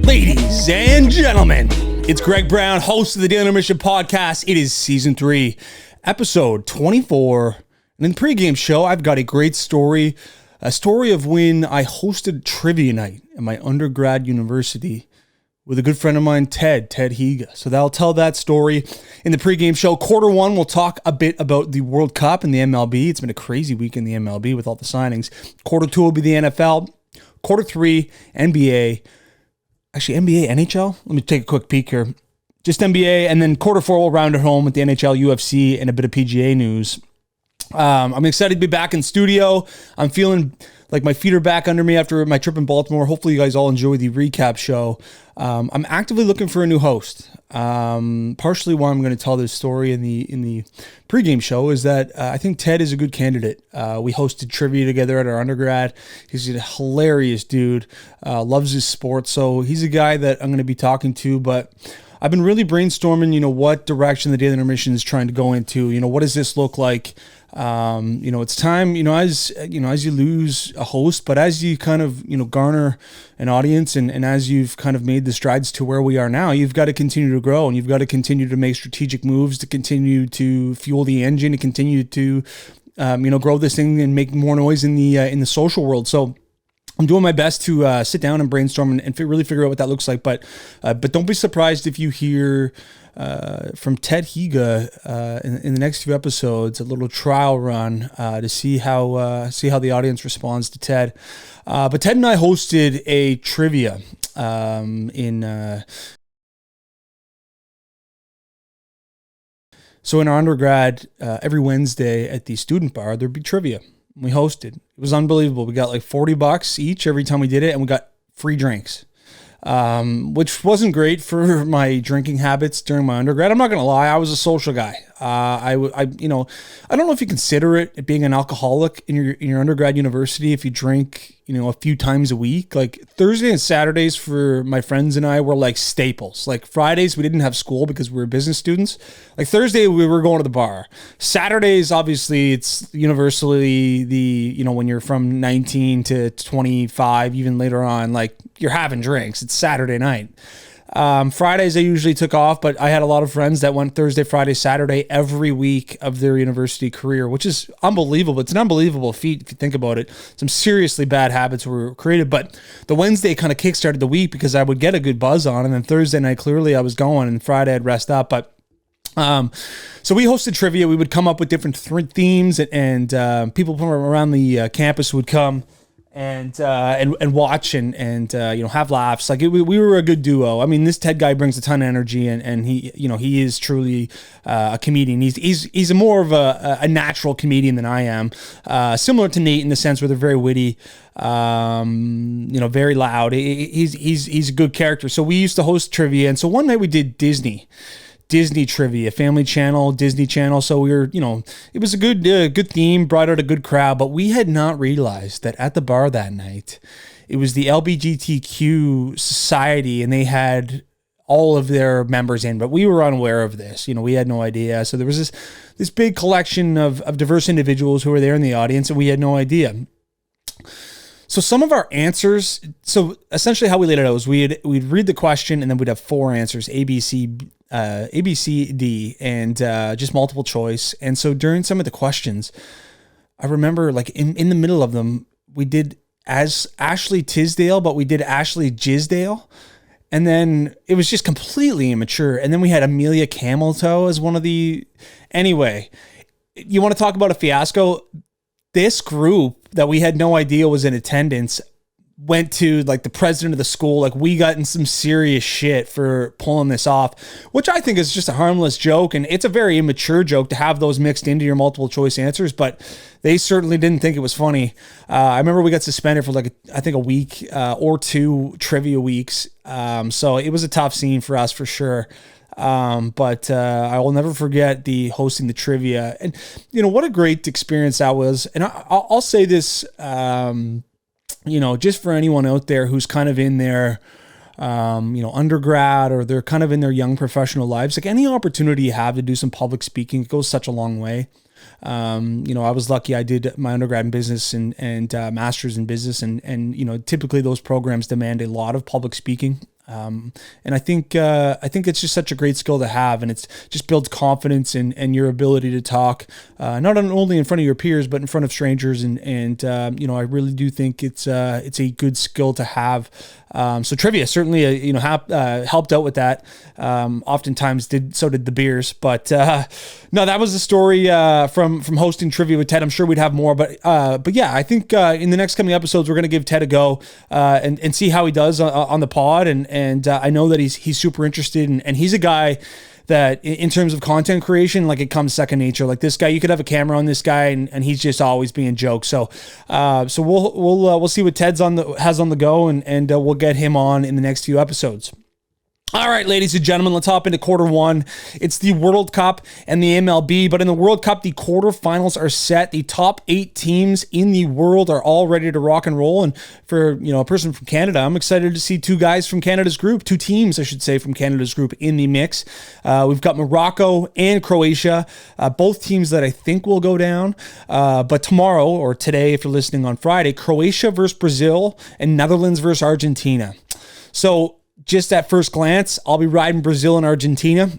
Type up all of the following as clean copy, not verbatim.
Ladies and gentlemen, it's Greg Brown, host of the Daily Intermission podcast. It is season 3, episode 24. And in the pregame show, I've got a great story, a story of when I hosted trivia night at my undergrad university with a good friend of mine, Ted Higa. So I'll tell that story in the pregame show. Quarter 1, we'll talk a bit about the World Cup and the MLB. It's been a crazy week in the MLB with all the signings. Quarter 2 will be the NFL. Quarter 3, NBA. Actually, NBA, NHL? Let me take a quick peek here. Just NBA, and then quarter 4 we'll round it home with the NHL, UFC, and a bit of PGA news. I'm excited to be back in studio. I'm feeling like my feet are back under me after my trip in Baltimore. Hopefully you guys all enjoy the recap show. I'm actively looking for a new host. Partially why I'm going to tell this story in the pregame show is that I think Ted is a good candidate. We hosted trivia together at our undergrad. He's a hilarious dude, loves his sports. So he's a guy that I'm going to be talking to, but I've been really brainstorming, what direction the Daily Intermission is trying to go into. What does this look like? It's time, as you lose a host, but as you kind of, garner an audience and as you've kind of made the strides to where we are now, you've got to continue to grow and you've got to continue to make strategic moves to continue to fuel the engine, to continue to, grow this thing and make more noise in the social world. So I'm doing my best to sit down and brainstorm and really figure out what that looks like. But don't be surprised if you hear from Ted Higa in the next few episodes, a little trial run to see how the audience responds to Ted. But Ted and I hosted a trivia So in our undergrad, every Wednesday at the student bar, there'd be trivia. We hosted. It was unbelievable. We got like $40 each every time we did it, and we got free drinks, which wasn't great for my drinking habits during my undergrad. I'm not going to lie. I was a social guy. I don't know if you consider it being an alcoholic in your undergrad university if you drink, a few times a week. Like Thursday and Saturdays for my friends and I were like staples. Like Fridays, we didn't have school because we were business students. Like Thursday, we were going to the bar. Saturdays, obviously, it's universally when you're from 19 to 25, even later on, like you're having drinks. It's Saturday night. Fridays I usually took off, but I had a lot of friends that went Thursday, Friday, Saturday every week of their university career, which is unbelievable. It's an unbelievable feat if you think about it. Some seriously bad habits were created, but the Wednesday kind of kickstarted the week because I would get a good buzz on, and then Thursday night clearly I was going, and Friday I'd rest up. But so we hosted trivia. We would come up with different themes, and people from around the campus would come and watch and have laughs. Like we were a good duo. I mean, this Ted guy brings a ton of energy, and he is truly a comedian. He's a more of a natural comedian than I am. Similar to Nate in the sense where they're very witty, very loud. He's a good character. So we used to host trivia, and so one night we did Disney trivia, Family Channel, Disney Channel. So we were, it was a good theme, brought out a good crowd, but we had not realized that at the bar that night, it was the LGBTQ society and they had all of their members in, but we were unaware of this. We had no idea. So there was this big collection of diverse individuals who were there in the audience and we had no idea. So some of our answers, so essentially how we laid it out was we'd read the question and then we'd have 4 answers, A, B, C, D, and just multiple choice. And so during some of the questions, I remember like in the middle of them, we did as Ashley Tisdale, but we did Ashley Jizdale. And then it was just completely immature. And then we had Amelia Cameltoe as one of the... Anyway, you want to talk about a fiasco? This group that we had no idea was in attendance went to like the president of the school. Like we got in some serious shit for pulling this off, which I think is just a harmless joke. And it's a very immature joke to have those mixed into your multiple choice answers, but they certainly didn't think it was funny. I remember we got suspended for I think a week or 2 trivia weeks. So it was a tough scene for us for sure. But I will never forget the hosting the trivia and what a great experience that was. And I'll say this, just for anyone out there who's kind of in their, undergrad or they're kind of in their young professional lives, like any opportunity you have to do some public speaking, it goes such a long way. I was lucky. I did my undergrad in business and master's in business, and typically those programs demand a lot of public speaking. And I think it's just such a great skill to have, and it's just builds confidence and your ability to talk, not only in front of your peers, but in front of strangers. And I really do think it's a good skill to have. So trivia certainly, helped out with that. Oftentimes did the beers, but no, that was the story from hosting trivia with Ted. I'm sure we'd have more, but yeah, I think in the next coming episodes we're going to give Ted a go and see how he does on the pod, and I know that he's super interested, and he's a guy that in terms of content creation, like, it comes second nature. Like, this guy, you could have a camera on this guy, and he's just always being jokes. So we'll see what Ted's has on the go, and we'll get him on in the next few episodes. All right, ladies and gentlemen, let's hop into quarter one. It's the World Cup and the MLB, but in the World Cup, the quarterfinals are set. The top 8 teams in the world are all ready to rock and roll. And for, a person from Canada, I'm excited to see two teams, I should say, from Canada's group in the mix. We've got Morocco and Croatia, both teams that I think will go down. But tomorrow, or today, if you're listening on Friday, Croatia versus Brazil and Netherlands versus Argentina. So, just at first glance, I'll be riding Brazil and Argentina.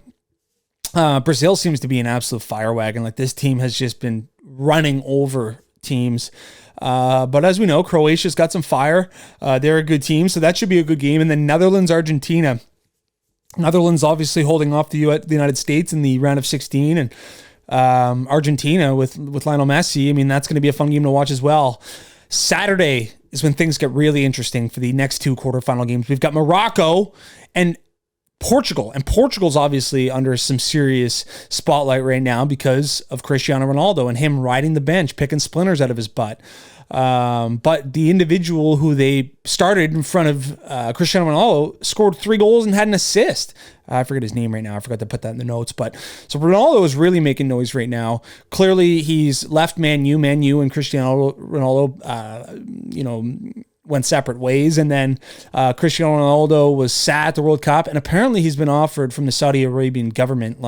Brazil seems to be an absolute fire wagon. Like, this team has just been running over teams. But as we know, Croatia's got some fire. They're a good team, so that should be a good game. And then Netherlands, Argentina. Netherlands obviously holding off the United States in the round of 16, and Argentina with Lionel Messi. I mean, that's going to be a fun game to watch as well. Saturday is when things get really interesting for the next 2 quarterfinal games. We've got Morocco and Portugal. And Portugal's obviously under some serious spotlight right now because of Cristiano Ronaldo and him riding the bench, picking splinters out of his butt. But the individual who they started in front of Cristiano Ronaldo scored 3 goals and had an assist. I forget his name right now. I forgot to put that in the notes. But so Ronaldo is really making noise right now. Clearly, he's left Man U, and Cristiano Ronaldo, went separate ways. And then Cristiano Ronaldo was sad at the World Cup, and apparently he's been offered from the Saudi Arabian government,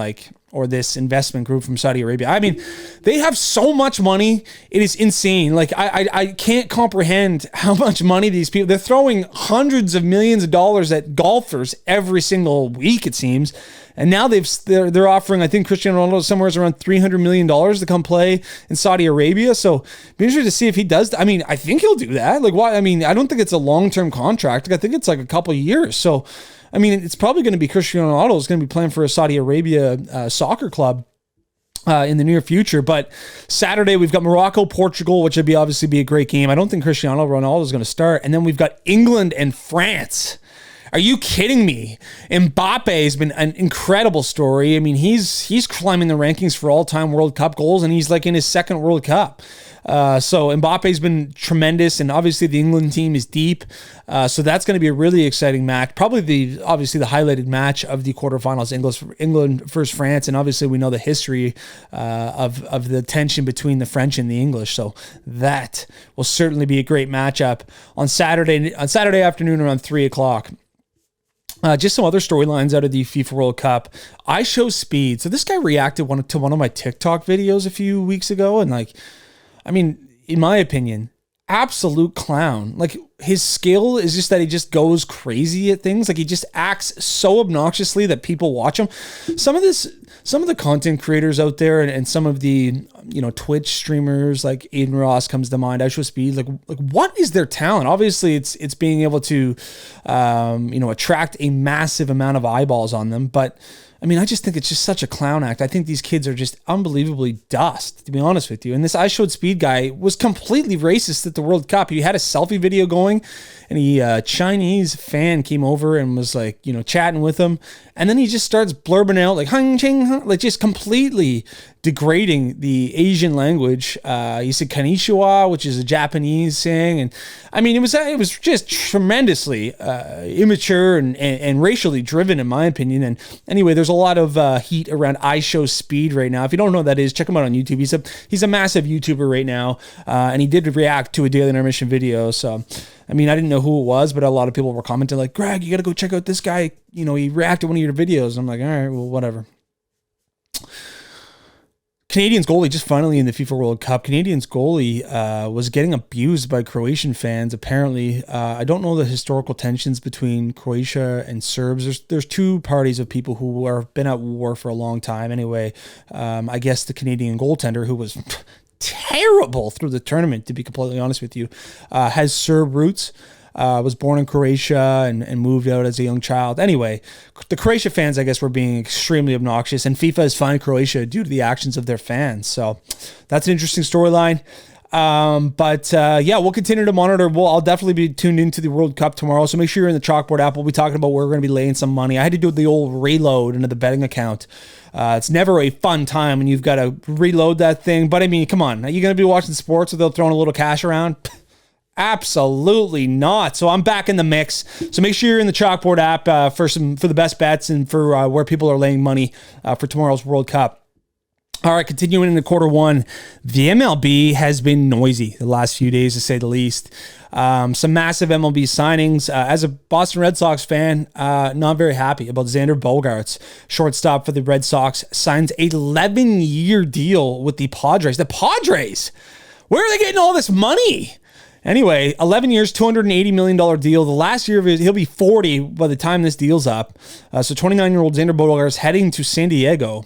or this investment group from Saudi Arabia. I mean, they have so much money. It is insane. Like, I can't comprehend how much money these people, they're throwing hundreds of millions of dollars at golfers every single week, it seems. And now they're offering, I think, Cristiano Ronaldo somewhere around $300 million to come play in Saudi Arabia. So be interested to see if he does. I mean, I think he'll do that. Like, why? I mean, I don't think it's a long-term contract. I think it's like a couple of years. So, I mean, it's probably going to be Cristiano Ronaldo is going to be playing for a Saudi Arabia soccer club in the near future. But Saturday, we've got Morocco, Portugal, which would obviously be a great game. I don't think Cristiano Ronaldo is going to start. And then we've got England and France. Are you kidding me? Mbappe has been an incredible story. I mean, he's climbing the rankings for all-time World Cup goals, and he's like in his second World Cup. So Mbappe's been tremendous, and obviously the England team is deep. So that's going to be a really exciting match. Probably the highlighted match of the quarterfinals, England versus France, and obviously we know the history of the tension between the French and the English. So that will certainly be a great matchup on Saturday afternoon around 3:00. Just some other storylines out of the FIFA World Cup. I Show Speed. So this guy reacted to one of my TikTok videos a few weeks ago, and in my opinion, absolute clown. Like, his skill is just that he just goes crazy at things. Like, he just acts so obnoxiously that people watch him. Some of the content creators out there and some of the, Twitch streamers, like Aiden Ross comes to mind, I Show Speed, like what is their talent? Obviously it's being able to, attract a massive amount of eyeballs on them. But I mean, I just think it's just such a clown act. I think these kids are just unbelievably dust, to be honest with you. And this I Showed Speed guy was completely racist at the World Cup. He had a selfie video going, and a Chinese fan came over and was like, chatting with him. And then he just starts blurbing out like, hung, ching, hung, like just completely degrading the Asian language. He said konnichiwa, which is a Japanese saying. And I mean, it was just tremendously immature and racially driven, in my opinion. And anyway, there's a lot of heat around I Show Speed right now. If you don't know what that is, check him out on YouTube. He's a massive YouTuber right now. And he did react to a Daily Intermission video. So, I mean, I didn't know who it was, but a lot of people were commenting like, Greg, you got to go check out this guy. He reacted to one of your videos. I'm like, all right, well, whatever. Canadians goalie, just finally in the FIFA World Cup, Canadians goalie was getting abused by Croatian fans, apparently. I don't know the historical tensions between Croatia and Serbs. There's two parties of people who have been at war for a long time. Anyway, I guess the Canadian goaltender, who was terrible through the tournament, to be completely honest with you, has Serb roots. Was born in Croatia and moved out as a young child. Anyway, the Croatia fans, I guess, were being extremely obnoxious, and FIFA has fined Croatia due to the actions of their fans. So that's an interesting storyline. We'll continue to monitor. I'll definitely be tuned into the World Cup tomorrow. So make sure you're in the Chalkboard app. We'll be talking about where we're going to be laying some money. I had to do the old reload into the betting account. It's never a fun time when you've got to reload that thing. But I mean, come on. Are you going to be watching sports without throwing a little cash around? Absolutely not. So I'm back in the mix. So make sure you're in the Chalkboard app for the best bets and for where people are laying money for tomorrow's World Cup. All right, continuing into quarter one, the MLB has been noisy the last few days, to say the least. Some massive MLB signings. As a Boston Red Sox fan, not very happy about Xander Bogaerts, shortstop for the Red Sox, signs an 11-year deal with the Padres. The Padres, where are they getting all this money? Anyway, 11 years, $280 million deal. The last year of his, he'll be 40 by the time this deal's up. So 29-year-old Xander Bogaerts heading to San Diego.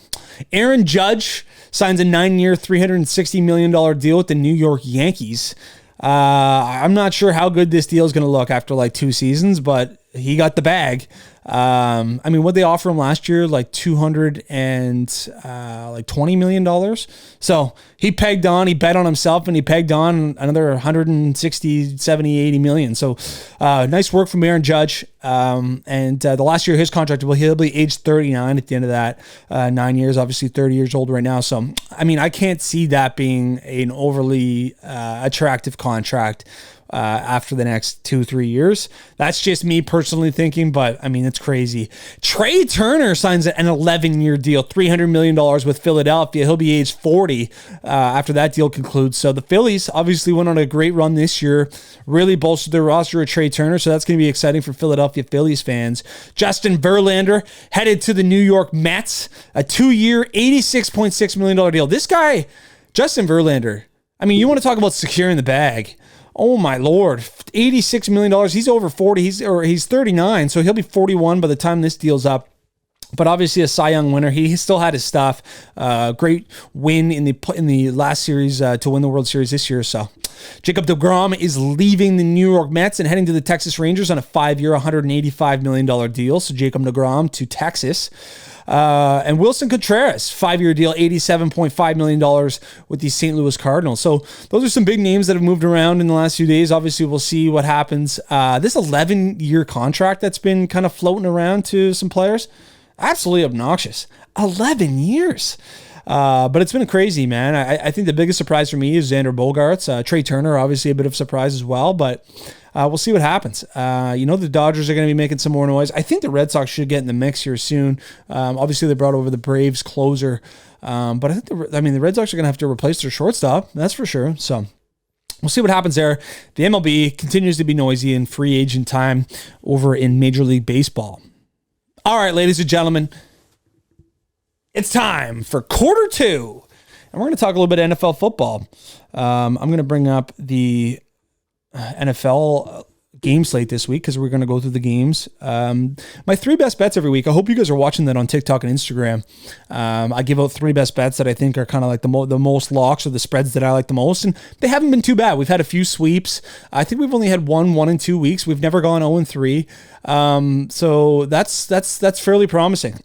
Aaron Judge signs a 9-year, $360 million deal with the New York Yankees. I'm not sure how good this deal is going to look after like 2 seasons, but he got the bag. I mean, what they offer him last year, like $220 million. So he pegged on, he bet on himself, and he pegged on another 160, 70, 80 million. So nice work from Aaron Judge. The last year of his contract, he'll be age 39 at the end of that 9 years, obviously 30 years old right now. So, I mean, I can't see that being an overly attractive contract after the next 2-3 years. That's just me personally thinking, but I mean, it's crazy. Trey Turner signs an 11-year deal, $300 million with Philadelphia. He'll be age 40 after that deal concludes. So the Phillies obviously went on a great run this year, really bolstered their roster with Trey Turner. So that's going to be exciting for Philadelphia Phillies fans. Justin Verlander headed to the New York Mets, a 2-year, $86.6 million deal. This guy, Justin Verlander, I mean, you want to talk about securing the bag. Oh my Lord, $86 million. He's over 40. He's 39, so he'll be 41 by the time this deal's up. But obviously a Cy Young winner. He still had his stuff. Great win in the last series to win the World Series this year. So Jacob deGrom is leaving the New York Mets and heading to the Texas Rangers on a 5-year, $185 million deal. So Jacob deGrom to Texas. And Wilson Contreras, 5-year deal, $87.5 million with the St. Louis Cardinals. So those are some big names that have moved around in the last few days. Obviously, we'll see what happens. This 11-year contract that's been kind of floating around to some players, absolutely obnoxious. 11 years. But it's been crazy, man. I think the biggest surprise for me is Xander Bogaerts. Trey Turner, obviously a bit of a surprise as well, but we'll see what happens. The Dodgers are going to be making some more noise. I think the Red Sox should get in the mix here soon. Obviously, they brought over the Braves closer, but I think the Red Sox are going to have to replace their shortstop. That's for sure. So we'll see what happens there. The MLB continues to be noisy in free agent time over in Major League Baseball. All right, ladies and gentlemen, it's time for quarter two, and we're going to talk a little bit of NFL football. I'm going to bring up the NFL game slate this week because we're going to go through the games. My 3 best bets every week. I hope you guys are watching that on TikTok and Instagram. I give out 3 best bets that I think are kind of like the most locks or the spreads that I like the most, and they haven't been too bad. We've had a few sweeps. I think we've only had 1 and 2 weeks. We've never gone 0-3. So that's fairly promising.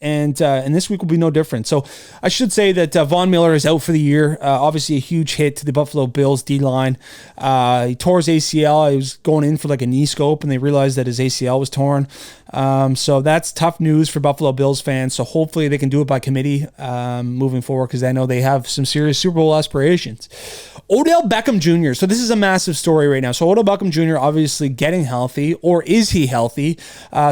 And this week will be no different. So I should say that Von Miller is out for the year. Obviously a huge hit to the Buffalo Bills D-line. He tore his ACL. He was going in for like a knee scope, and they realized that his ACL was torn. So that's tough news for Buffalo Bills fans. So hopefully they can do it by committee moving forward, because I know they have some serious Super Bowl aspirations. Odell Beckham Jr. So this is a massive story right now. So Odell Beckham Jr. obviously getting healthy, or is he healthy?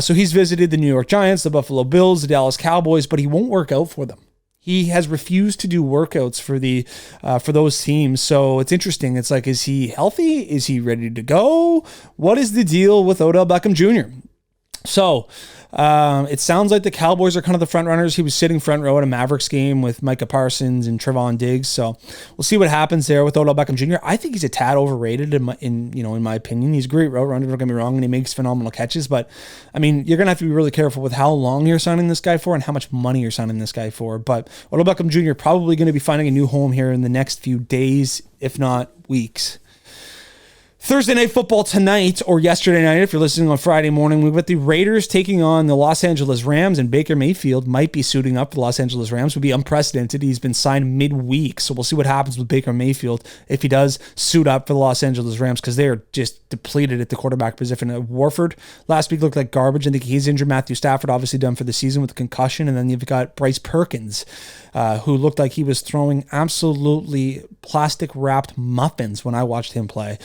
So he's visited the New York Giants, the Buffalo Bills, the Dallas Cowboys, but he won't work out for them. He has refused to do workouts for those teams. So it's interesting. It's like, is he healthy? Is he ready to go? What is the deal with Odell Beckham Jr.? So it sounds like the Cowboys are kind of the front runners. He was sitting front row at a Mavericks game with Micah Parsons and Trevon Diggs. So we'll see what happens there with Odell Beckham Jr. I think he's a tad overrated in my opinion. He's a great route runner, don't get me wrong, and he makes phenomenal catches. But I mean, you're gonna have to be really careful with how long you're signing this guy for and how much money you're signing this guy for. But Odell Beckham Jr. probably going to be finding a new home here in the next few days, if not weeks. Thursday Night Football tonight, or yesterday night if you're listening on Friday morning, we've got the Raiders taking on the Los Angeles Rams, and Baker Mayfield might be suiting up for the Los Angeles Rams. Would be unprecedented. He's been signed midweek, so we'll see what happens with Baker Mayfield if he does suit up for the Los Angeles Rams, because they are just depleted at the quarterback position. Warford last week looked like garbage. I think he's injured. Matthew Stafford obviously done for the season with a concussion, and then you've got Bryce Perkins, who looked like he was throwing absolutely plastic-wrapped muffins when I watched him play.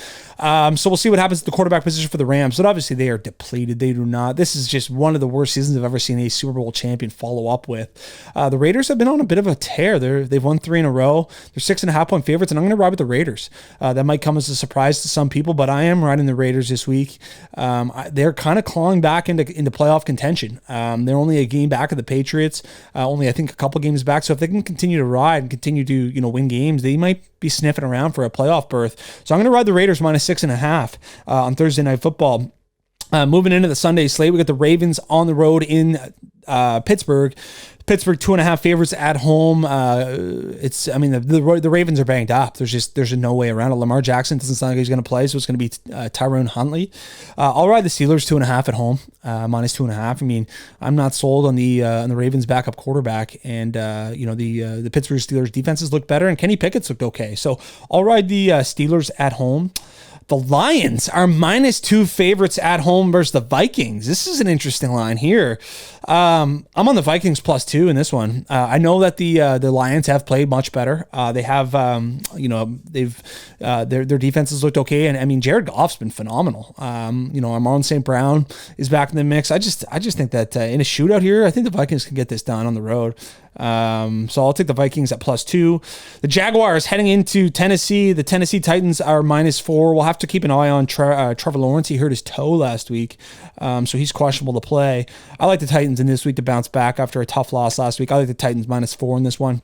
So we'll see what happens at the quarterback position for the Rams. But obviously they are depleted. They do not. This is just one of the worst seasons I've ever seen a Super Bowl champion follow up with. The Raiders have been on a bit of a tear. They've won 3 in a row. They're 6.5-point favorites, and I'm going to ride with the Raiders. That might come as a surprise to some people, but I am riding the Raiders this week. They're kind of clawing back into playoff contention. They're only a game back of the Patriots. Only I think a couple games back. So if they can continue to ride and continue to win games, they might be sniffing around for a playoff berth. So I'm going to ride the Raiders minus 6.5 on Thursday Night Football. Moving into the Sunday slate, we got the Ravens on the road in Pittsburgh. Pittsburgh 2.5 favorites at home. The Ravens are banged up. There's no way around it. Lamar Jackson doesn't sound like he's going to play, so it's going to be Tyrone Huntley. I'll ride the Steelers 2.5 at home, minus 2.5. I mean, I'm not sold on the Ravens backup quarterback, and the Pittsburgh Steelers defenses look better, and Kenny Pickett's looked okay. So I'll ride the Steelers at home. The Lions are minus 2 favorites at home versus the Vikings. This is an interesting line here. I'm on the Vikings plus 2 in this one. I know that the Lions have played much better. They have, their defense has looked okay, and I mean Jared Goff's been phenomenal. Amon St. Brown is back in the mix. I just think that in a shootout here, I think the Vikings can get this done on the road. So I'll take the Vikings at plus 2. The Jaguars heading into Tennessee. The Tennessee Titans are minus 4. We'll have to keep an eye on Trevor Lawrence. He hurt his toe last week, so he's questionable to play. I like the Titans in this week to bounce back after a tough loss last week. I like the Titans minus 4 in this one.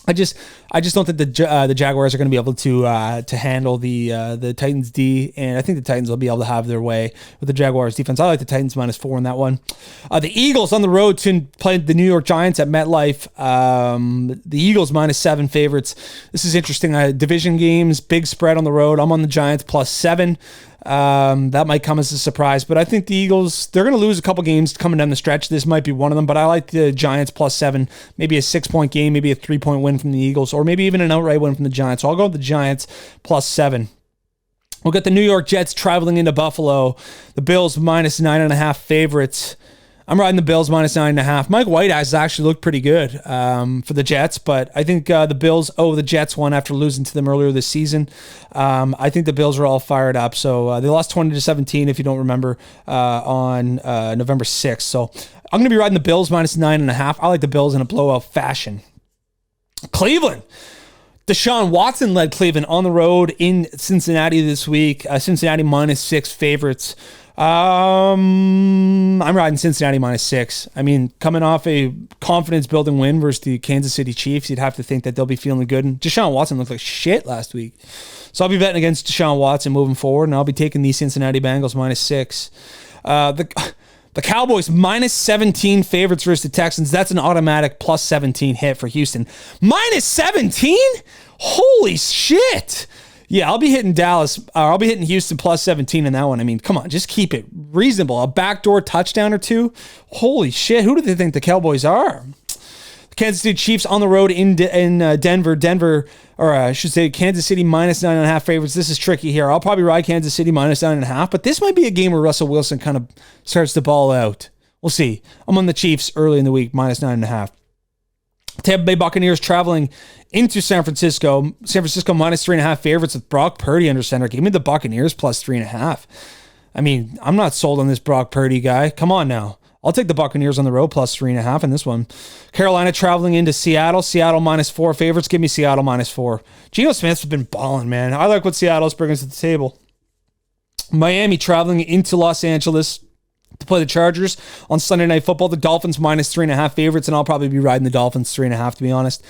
I just don't think the Jaguars are going to be able to handle the Titans D, and I think the Titans will be able to have their way with the Jaguars defense. I like the Titans minus 4 in that one. The Eagles on the road to play the New York Giants at MetLife. The Eagles minus 7 favorites. This is interesting. Division games, big spread on the road. I'm on the Giants plus 7. That might come as a surprise, but I think the Eagles, they're going to lose a couple games coming down the stretch. This might be one of them, but I like the Giants plus 7, maybe a 6-point game, maybe a 3-point win from the Eagles, or maybe even an outright win from the Giants. So I'll go with the Giants plus 7. We'll get the New York Jets traveling into Buffalo. The Bills minus 9.5 favorites. I'm riding the Bills minus 9.5. Mike White has actually looked pretty good for the Jets, but I think the Bills owe the Jets one after losing to them earlier this season. I think the Bills are all fired up. So they lost 20-17, if you don't remember, on November 6th. So I'm going to be riding the Bills minus 9.5. I like the Bills in a blowout fashion. Cleveland. Deshaun Watson led Cleveland on the road in Cincinnati this week. Cincinnati minus 6 favorites. I'm riding Cincinnati minus 6. I mean, coming off a confidence-building win versus the Kansas City Chiefs, you'd have to think that they'll be feeling good. And Deshaun Watson looked like shit last week. So I'll be betting against Deshaun Watson moving forward, and I'll be taking the Cincinnati Bengals minus 6. The Cowboys minus 17 favorites versus the Texans. That's an automatic plus 17 hit for Houston. Minus 17? Holy shit. Yeah, I'll be hitting I'll be hitting Houston plus 17 in that one. I mean, come on, just keep it reasonable. A backdoor touchdown or two? Holy shit, who do they think the Cowboys are? The Kansas City Chiefs on the road in Denver, or I should say Kansas City minus 9.5 favorites. This is tricky here. I'll probably ride Kansas City minus 9.5, but this might be a game where Russell Wilson kind of starts to ball out. We'll see. I'm on the Chiefs early in the week, minus 9.5. Tampa Bay Buccaneers traveling into San Francisco. San Francisco minus 3.5 favorites with Brock Purdy under center. Give me the Buccaneers plus 3.5. I mean, I'm not sold on this Brock Purdy guy. Come on now. I'll take the Buccaneers on the road plus 3.5 in this one. Carolina traveling into Seattle. Seattle minus 4 favorites. Give me Seattle minus 4. Geno Smith's been balling, man. I like what Seattle's bringing to the table. Miami traveling into Los Angeles. to play the Chargers on Sunday Night Football. The Dolphins minus 3.5 favorites, and I'll probably be riding the Dolphins 3.5, to be honest.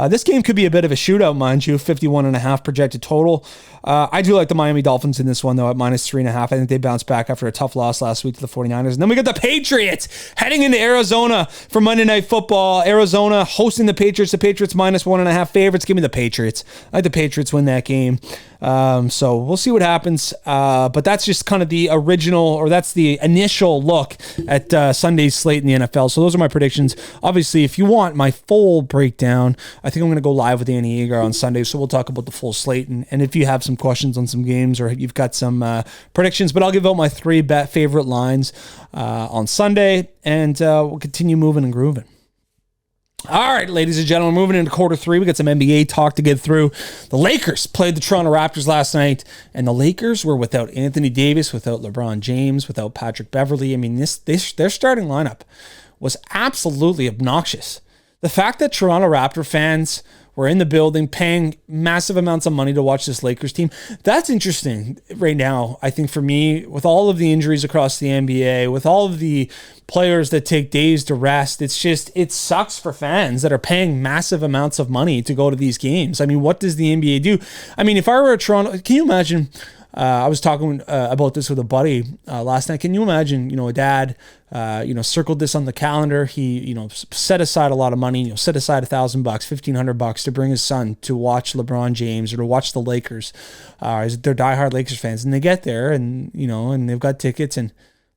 This game could be a bit of a shootout, mind you, 51.5 projected total. I do like the Miami Dolphins in this one, though, at minus 3.5. I think they bounced back after a tough loss last week to the 49ers. And then we got the Patriots heading into Arizona for Monday Night Football. Arizona hosting the Patriots. The Patriots minus 1.5 favorites. Give me the Patriots. I like the Patriots win that game. So we'll see what happens. But that's just kind of the original, or that's the initial look at Sunday's slate in the NFL. So those are my predictions. Obviously, if you want my full breakdown, I think I'm going to go live with Andy Eager on Sunday. So we'll talk about the full slate. And if you have some questions on some games or you've got some predictions, but I'll give out my 3 bet favorite lines on Sunday, and we'll continue moving and grooving. All right, ladies and gentlemen, moving into quarter 3. We got some NBA talk to get through. The Lakers played the Toronto Raptors last night, and the Lakers were without Anthony Davis, without LeBron James, without Patrick Beverley. I mean, their starting lineup was absolutely obnoxious. The fact that Toronto Raptor fans were in the building paying massive amounts of money to watch this Lakers team, that's interesting right now. I think for me, with all of the injuries across the NBA, with all of the players that take days to rest, it sucks for fans that are paying massive amounts of money to go to these games. I mean, what does the NBA do? I mean, if I were a Toronto, can you imagine? I was talking about this with a buddy last night. Can you imagine, a dad, circled this on the calendar. He, set aside a lot of money, set aside $1,000, $1,500 to bring his son to watch LeBron James or to watch the Lakers. They're diehard Lakers fans, and they get there and, and they've got tickets, and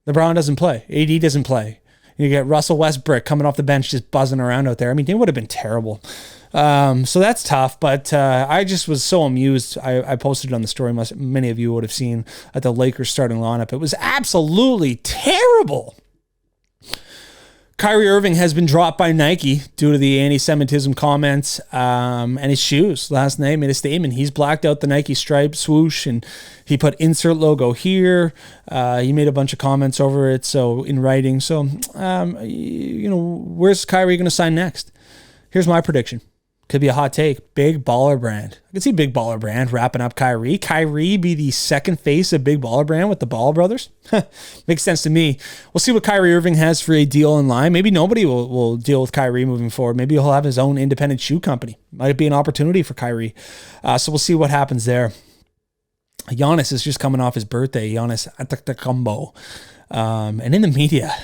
LeBron doesn't play. AD doesn't play. You get Russell Westbrook coming off the bench just buzzing around out there. I mean, it would have been terrible. So that's tough, but I just was so amused. I posted it on the story. Many of you would have seen at the Lakers starting lineup. It was absolutely terrible. Kyrie Irving has been dropped by Nike due to the anti-Semitism comments and his shoes. Last night made a statement. He's blacked out the Nike stripe swoosh, and he put insert logo here. He made a bunch of comments over it, so in writing. So, where's Kyrie going to sign next? Here's my prediction. Could be a hot take. Big Baller Brand. I can see Big Baller Brand wrapping up Kyrie. Kyrie be the second face of Big Baller Brand with the Ball brothers. Makes sense to me. We'll see what Kyrie Irving has for a deal in line. Maybe nobody will deal with Kyrie moving forward. Maybe he'll have his own independent shoe company. Might be an opportunity for Kyrie. So we'll see what happens there. Giannis is just coming off his birthday. Giannis Antetokounmpo. And in the media,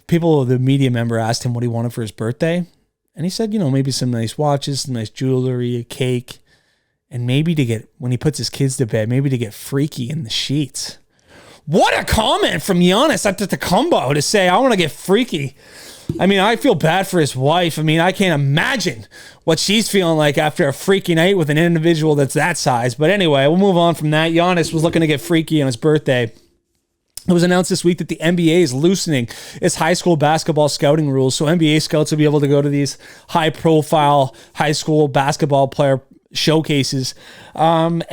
the media member asked him what he wanted for his birthday. And he said, maybe some nice watches, some nice jewelry, a cake, and maybe when he puts his kids to bed, maybe to get freaky in the sheets. What a comment from Giannis Antetokounmpo to say, I want to get freaky. I mean, I feel bad for his wife. I mean, I can't imagine what she's feeling like after a freaky night with an individual that's that size. But anyway, we'll move on from that. Giannis was looking to get freaky on his birthday. It was announced this week that the NBA is loosening its high school basketball scouting rules. So NBA scouts will be able to go to these high-profile high school basketball player showcases. And,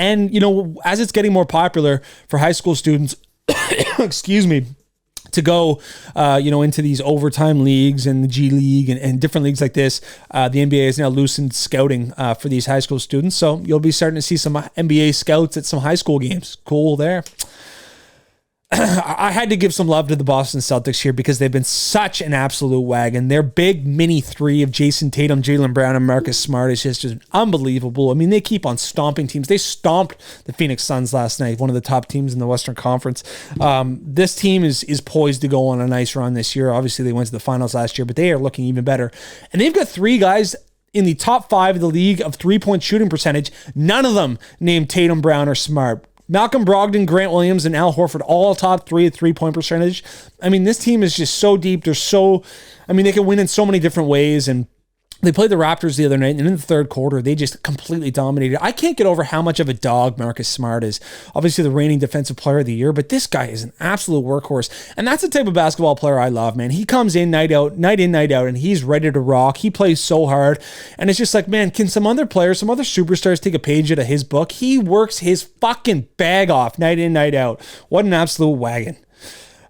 as it's getting more popular for high school students, to go, into these overtime leagues and the G League and different leagues like this, the NBA has now loosened scouting for these high school students. So you'll be starting to see some NBA scouts at some high school games. Cool there. I had to give some love to the Boston Celtics here because they've been such an absolute wagon. Their big mini 3 of Jason Tatum, Jaylen Brown, and Marcus Smart is just unbelievable. I mean, they keep on stomping teams. They stomped the Phoenix Suns last night, one of the top teams in the Western Conference. This team is poised to go on a nice run this year. Obviously, they went to the finals last year, but they are looking even better. And they've got 3 guys in the top 5 of the league of 3-point shooting percentage. None of them named Tatum, Brown, or Smart. Malcolm Brogdon, Grant Williams, and Al Horford, all top 3 at 3-point percentage. I mean, this team is just so deep. They can win in so many different ways. And they played the Raptors the other night, and in the third quarter, they just completely dominated. I can't get over how much of a dog Marcus Smart is. Obviously, the reigning defensive player of the year, but this guy is an absolute workhorse. And that's the type of basketball player I love, man. He comes in, night in, night out, and he's ready to rock. He plays so hard. And it's just like, man, can some other players, some other superstars take a page out of his book? He works his fucking bag off night in, night out. What an absolute wagon.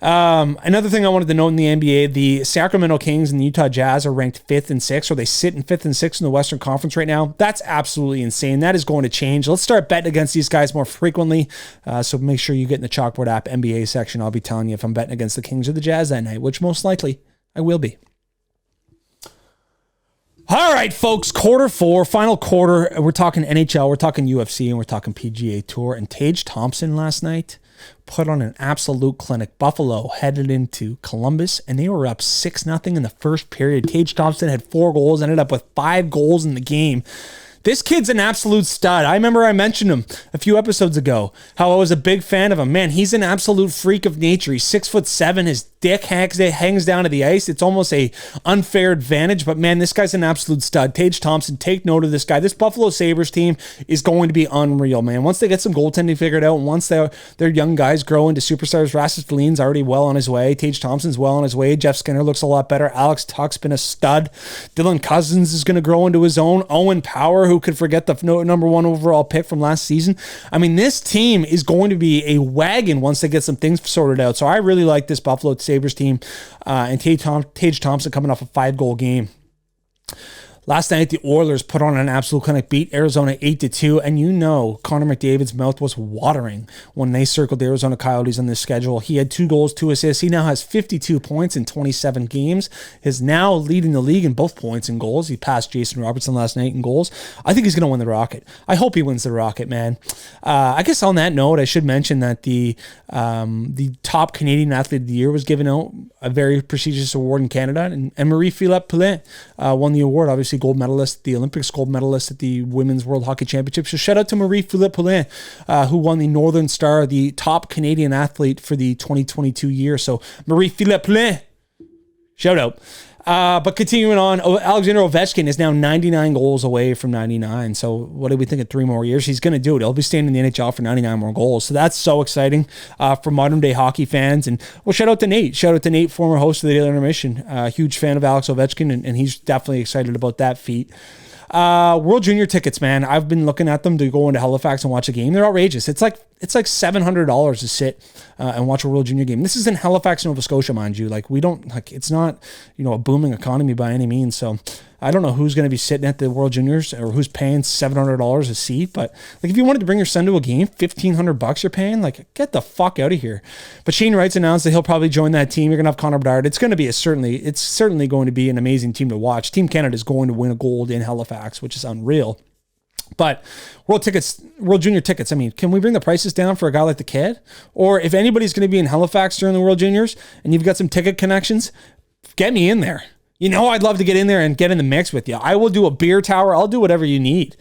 Another thing I wanted to note in the NBA, the Sacramento Kings and the Utah Jazz are ranked 5th and 6th, or they sit in 5th and 6th in the Western Conference right now. That's absolutely insane. That is going to change. Let's start betting against these guys more frequently. So make sure you get in the Chalkboard app NBA section. I'll be telling you if I'm betting against the Kings or the Jazz that night, which most likely I will be. All right, folks, quarter 4, final quarter. We're talking NHL, we're talking UFC, and we're talking PGA Tour. And Tage Thompson last night put on an absolute clinic. Buffalo headed into Columbus, and they were up 6-0 in the first period. Tage Thompson had 4 goals, ended up with 5 goals in the game. This kid's an absolute stud. I remember I mentioned him a few episodes ago, how I was a big fan of him. Man, he's an absolute freak of nature. He's 6'7". His dick hangs down to the ice. It's almost a unfair advantage, but man, this guy's an absolute stud. Tage Thompson, take note of this guy. This Buffalo Sabres team is going to be unreal, man. Once they get some goaltending figured out, once their young guys grow into superstars, Rasmus Dahlin's already well on his way. Tage Thompson's well on his way. Jeff Skinner looks a lot better. Alex Tuch's been a stud. Dylan Cousins is going to grow into his own. Owen Power, who could forget the number 1 overall pick from last season. I mean, this team is going to be a wagon once they get some things sorted out. So I really like this Buffalo Sabres team, and Tage Thompson coming off a 5-goal game. Last night, the Oilers put on an absolute clinic, beat Arizona 8-2, and you know Connor McDavid's mouth was watering when they circled the Arizona Coyotes on this schedule. He had 2 goals, 2 assists. He now has 52 points in 27 games. Is now leading the league in both points and goals. He passed Jason Robertson last night in goals. I think he's going to win the Rocket. I hope he wins the Rocket, man. I guess on that note, I should mention that the top Canadian Athlete of the Year was given out, a very prestigious award in Canada, and Marie-Philippe Poulin won the award, obviously gold medalist, the Olympics gold medalist at the Women's World Hockey Championships. So shout out to Marie-Philippe Poulin, who won the Northern Star, the top Canadian athlete for the 2022 year. So Marie-Philippe Poulin, shout out. But continuing on, Alexander Ovechkin is now 99 goals away from 99. So what do we think of 3 more years? He's going to do it. He'll be staying in the NHL for 99 more goals. So that's so exciting for modern day hockey fans. And well, shout out to Nate. Shout out to Nate, former host of the Daily Intermission. Huge fan of Alex Ovechkin, and he's definitely excited about that feat. World Junior tickets, man. I've been looking at them to go into Halifax and watch a game. They're outrageous. It's like $700 to sit and watch a World Junior game. This is in Halifax, Nova Scotia, mind you. Like, we don't, like, it's not, a booming economy by any means. So I don't know who's going to be sitting at the World Juniors or who's paying $700 a seat. But like, if you wanted to bring your son to a game, $1,500 you're paying, like, get the fuck out of here. But Shane Wright's announced that he'll probably join that team. You're going to have Connor Bedard. It's certainly going to be an amazing team to watch. Team Canada is going to win a gold in Halifax, which is unreal. But World Junior tickets, I mean, can we bring the prices down for a guy like the kid? Or if anybody's going to be in Halifax during the World Juniors and you've got some ticket connections, get me in there. I'd love to get in there and get in the mix with you. I will do a beer tower. I'll do whatever you need.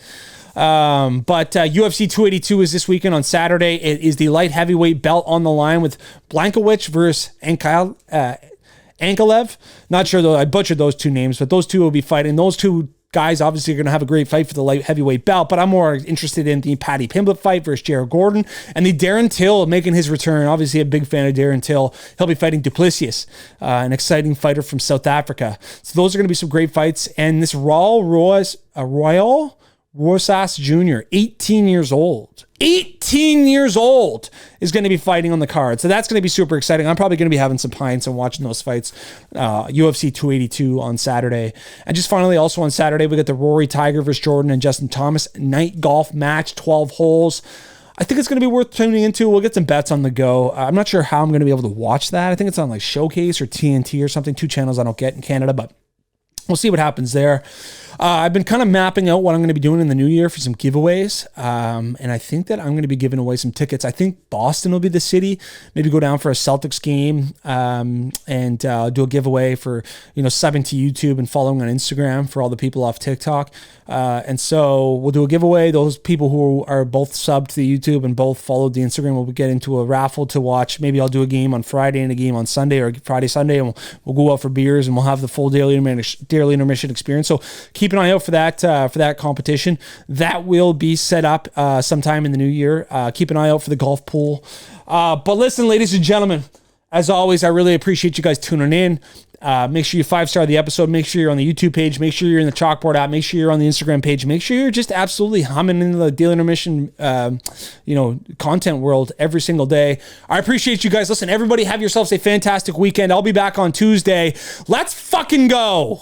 But UFC 282 is this weekend on Saturday. It is the light heavyweight belt on the line with Blankovic versus Ankalaev. Not sure, though. I butchered those 2 names, but those 2 will be fighting. Those 2 guys obviously are going to have a great fight for the light heavyweight belt, but I'm more interested in the Paddy Pimblett fight versus Jared Gordon, and the Darren Till making his return. Obviously a big fan of Darren Till. He'll be fighting Duplessis, an exciting fighter from South Africa. So those are going to be some great fights. And this Royal Rosas Jr., 18 years old, is going to be fighting on the card. So that's going to be super exciting. I'm probably going to be having some pints and watching those fights. UFC 282 on Saturday. And just finally, also on Saturday, we got the Rory Tiger versus Jordan and Justin Thomas night golf match, 12 holes. I think it's going to be worth tuning into. We'll get some bets on the go. I'm not sure how I'm going to be able to watch that. I think it's on like Showcase or TNT or something, 2 channels I don't get in Canada, but we'll see what happens there. I've been kind of mapping out what I'm going to be doing in the new year for some giveaways. And I think that I'm going to be giving away some tickets. I think Boston will be the city. Maybe go down for a Celtics game and do a giveaway for, subbing to YouTube and following on Instagram for all the people off TikTok. And so we'll do a giveaway. Those people who are both subbed to the YouTube and both followed the Instagram will get into a raffle to watch. Maybe I'll do a game on Friday and a game on Sunday, or Friday, Sunday, and we'll go out for beers and we'll have the full daily intermission experience. So keep an eye out for that competition. That will be set up sometime in the new year. Keep an eye out for the golf pool. But listen, ladies and gentlemen, as always, I really appreciate you guys tuning in. Make sure you 5-star the episode. Make sure you're on the YouTube page. Make sure you're in the Chalkboard app. Make sure you're on the Instagram page. Make sure you're just absolutely humming into the Daily Intermission, content world every single day. I appreciate you guys. Listen, everybody have yourselves a fantastic weekend. I'll be back on Tuesday. Let's fucking go.